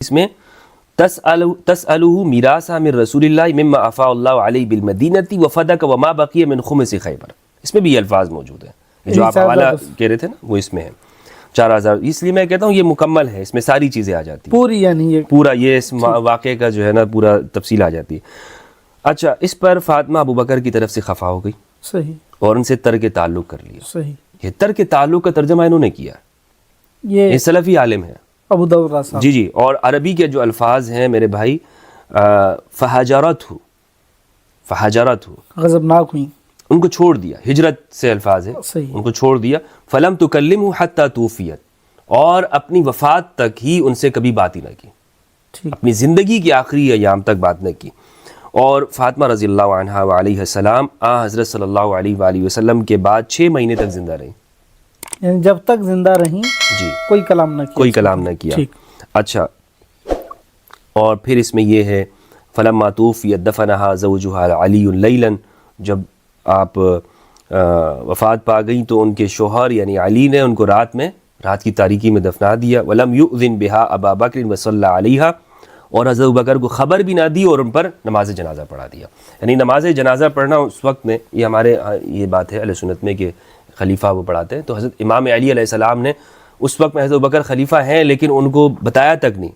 اس میں تسألہ میراثا من رسول اللہ مما افاء اللہ علیہ بالمدینۃ وفدک وما بقی من خمس خیبر. اس میں بھی یہ الفاظ موجود ہیں جو آپ حوالہ کہہ رہے تھے نا، وہ اس میں ہے 4000. اس لیے میں کہتا ہوں یہ مکمل ہے، اس میں ساری چیزیں آ جاتی ہیں پوری، یعنی پورا یہ اس واقعے کا جو ہے نا پورا تفصیل آ جاتی ہے. اچھا، اس پر فاطمہ ابو بکر کی طرف سے خفا ہو گئی صحیح، اور ان سے ترک تعلق کر لیا. صحیح. یہ ترک تعلق کا ترجمہ انہوں نے کیا، یہ یہ سلفی عالم ہے ابو داؤد صاحب. جی. اور عربی کے جو الفاظ ہیں میرے بھائی، فہجرتہ غضبناک ہوئی، ان کو چھوڑ دیا، ہجرت سے الفاظ ہے، صحیح. ان کو چھوڑ دیا. فلم تکلمہ حتی توفیت، اور اپنی وفات تک ہی ان سے کبھی بات ہی نہ کی، ٹھیک. اپنی زندگی کے آخری ایام تک بات نہ کی. اور فاطمہ رضی اللہ عنہا وعلیہ السلام حضرت صلی اللہ علیہ وآلہ وسلم کے بعد 6 مہینے تک زندہ رہیں، یعنی جب تک زندہ رہیں جی کوئی کلام نہ کیا، کوئی کلام نہ کیا. ٹھیک. اچھا، اور پھر اس میں یہ ہے فلما توفیت دفنہا زوجہا علی لیلا، جب آپ وفات پا گئیں تو ان کے شوہر یعنی علی نے ان کو رات کی تاریکی میں دفنا دیا. ولم یؤذن بہا ابا بکر وصلی علیہا، اور حضرت ابوبکر کو خبر بھی نہ دی اور ان پر نماز جنازہ پڑھا دیا. یعنی نماز جنازہ پڑھنا اس وقت میں، یہ ہمارے یہ بات ہے اہل سنت میں کہ خلیفہ وہ پڑھاتے ہیں، تو حضرت امام علی علیہ السلام نے اس وقت میں حضرت ابوبکر خلیفہ ہیں لیکن ان کو بتایا تک نہیں،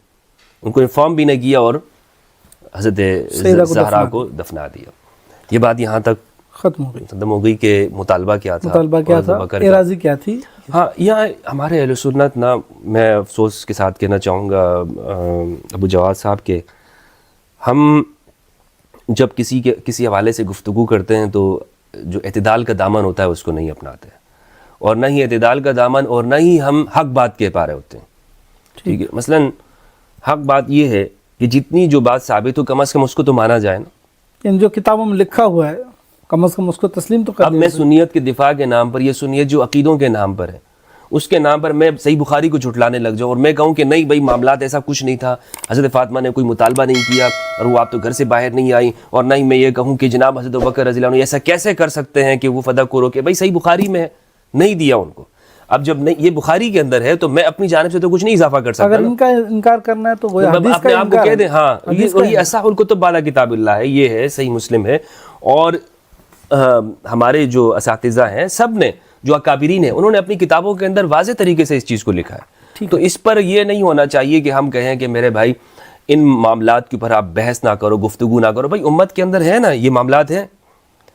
ان کو انفارم بھی نہیں کیا اور حضرت زہرا کو دفنا دیا. یہ بات یہاں تک ختم ہو گئی کہ مطالبہ کیا تھا، اراضی کیا تھی. ہاں، یہاں ہمارے اہل سنت نا، میں افسوس کے ساتھ کہنا چاہوں گا ابو جواد صاحب کے، ہم جب کسی حوالے سے گفتگو کرتے ہیں تو جو اعتدال کا دامن ہوتا ہے اس کو نہیں اپناتے، اور نہ ہی اعتدال کا دامن اور نہ ہی ہم حق بات کہہ پا رہے ہوتے ہیں. ٹھیک ہے، مثلا حق بات یہ ہے کہ جتنی جو بات ثابت ہو کم از کم اس کو تو مانا جائے نا. یعنی جو کتابوں میں لکھا ہوا ہے کم از کم اس کو تسلیم تو کر. اب میں سنیت کے دفاع کے نام پر، یہ سنیت جو عقیدوں کے نام پر ہے اس کے نام پر میں صحیح بخاری کو جھٹلانے لگ جاؤں اور میں کہوں کہ نہیں بھائی معاملات ایسا کچھ نہیں تھا، حضرت فاطمہ نے کوئی مطالبہ نہیں کیا اور وہ آپ تو گھر سے باہر نہیں آئی، اور نہ ہی میں یہ کہوں کہ جناب حضرت ابوبکر رضی اللہ عنہ ایسا کیسے کر سکتے ہیں کہ وہ فدق کو روکے. بھائی صحیح بخاری میں ہے، نہیں دیا ان کو. اب جب یہ بخاری کے اندر ہے تو میں اپنی جانب سے تو کچھ نہیں اضافہ کر سکتا. اگر ان کا انکار کرنا ہے تو وہ حدیث اپنے آپ کو کہہ دیں. ہاں، یہ اصح الکتب بالا کتاب اللہ ہے، یہ ہے صحیح مسلم ہے. اور ہمارے جو اساتذہ ہیں سب نے، جو اکابرین ہیں، انہوں نے اپنی کتابوں کے اندر واضح طریقے سے اس چیز کو لکھا ہے. تو اس پر یہ نہیں ہونا چاہیے کہ ہم کہیں کہ میرے بھائی ان معاملات کے اوپر آپ بحث نہ کرو، گفتگو نہ کرو. بھائی امت کے اندر ہے نا یہ معاملات ہیں،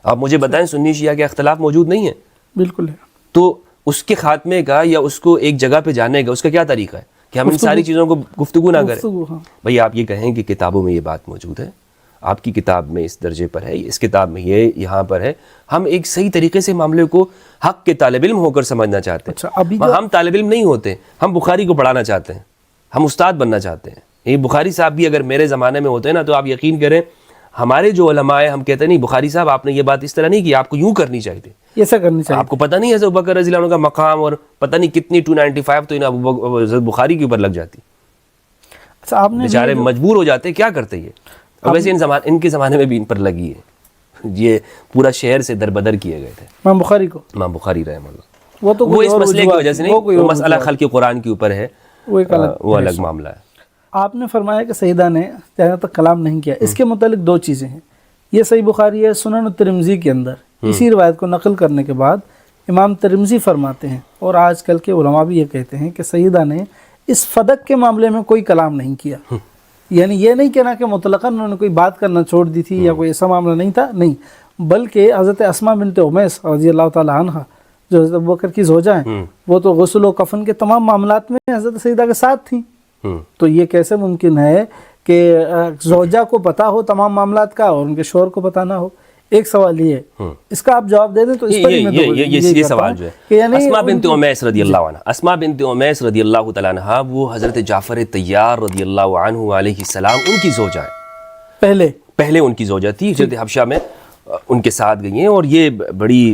آپ مجھے بتائیں سنی شیعہ کے اختلاف موجود نہیں ہے؟ بالکل ہے. تو اس کے خاتمے کا یا اس کو ایک جگہ پہ جانے کا اس کا کیا طریقہ ہے کہ ہم ان ساری چیزوں کو گفتگو نہ کریں؟ بھائی آپ یہ کہیں کہ کتابوں میں یہ بات موجود ہے، آپ کی کتاب میں اس درجے پر ہے، اس کتاب میں یہ یہاں پر ہے، ہم ایک صحیح طریقے سے معاملے کو حق کے طالب علم ہو کر سمجھنا چاہتے ہیں. ہم طالب علم نہیں ہوتے، ہم بخاری کو پڑھانا چاہتے ہیں، ہم استاد بننا چاہتے ہیں. یہ بخاری صاحب بھی اگر میرے زمانے میں ہوتے ہیں نا تو آپ یقین کریں ہمارے جو علماء ہیں ہم کہتے ہیں نہیں بخاری صاحب آپ نے یہ بات اس طرح نہیں کی، آپ کو یوں کرنی چاہیے تھی، ایسا کرنی چاہیے. آپ کو پتہ نہیں ہے حضرت ابوبکر رضی اللہ عنہ کا مقام اور پتہ نہیں کتنی 295 تو حضرت بخاری کے اوپر لگ جاتی. اچھا، آپ نے بیچارے مجبور ہو جاتے، کیا کرتے یہ. اور ویسے ان کے زمانے میں بھی ان پر لگی ہے، یہ پورا شہر سے دربدر کیے گئے تھے امام بخاری کو. امام بخاری رحمہ اللہ، وہ اس مسئلے کی وجہ سے نہیں، وہ مسئلہ خلق قرآن کے اوپر ہے، وہ الگ معاملہ ہے. آپ نے فرمایا کہ سیدہ نے جہاں تک کلام نہیں کیا، اس کے متعلق 2 چیزیں ہیں. یہ صحیح بخاری ہے، سنن ترمذی کے اندر اسی روایت کو نقل کرنے کے بعد امام ترمذی فرماتے ہیں اور آج کل کے علماء بھی یہ کہتے ہیں کہ سیدہ نے اس فدق کے معاملے میں کوئی کلام نہیں کیا. یعنی یہ نہیں کہنا کہ مطلقاً انہوں نے کوئی بات کرنا چھوڑ دی تھی یا کوئی ایسا معاملہ نہیں تھا، نہیں، بلکہ حضرت اسماء بنت امیس رضی اللہ تعالی عنہ جو حضرت ابوبکر کی زوجہ ہیں، وہ تو غسل و کفن کے تمام معاملات میں حضرت سیدہ کے ساتھ تھیں. تو یہ کیسے ممکن ہے کہ زوجہ کو پتہ ہو تمام معاملات کا اور ان کے شوہر کو پتہ نہ ہو؟ ایک سوال یہ ہے، اس کا آپ جواب دے دیں تو اس پر یہ سوال جو ہے اسماء بنت امیس رضی اللہ عنہ، اسماء بنت امیس رضی اللہ تعالیٰ عنہ وہ حضرت جعفر طیار رضی اللہ عنہ علیہ السلام ان کی زوجہ ہے، پہلے ان کی زوجہ تھی، حضرت حبشہ میں ان کے ساتھ گئی ہیں. اور یہ بڑی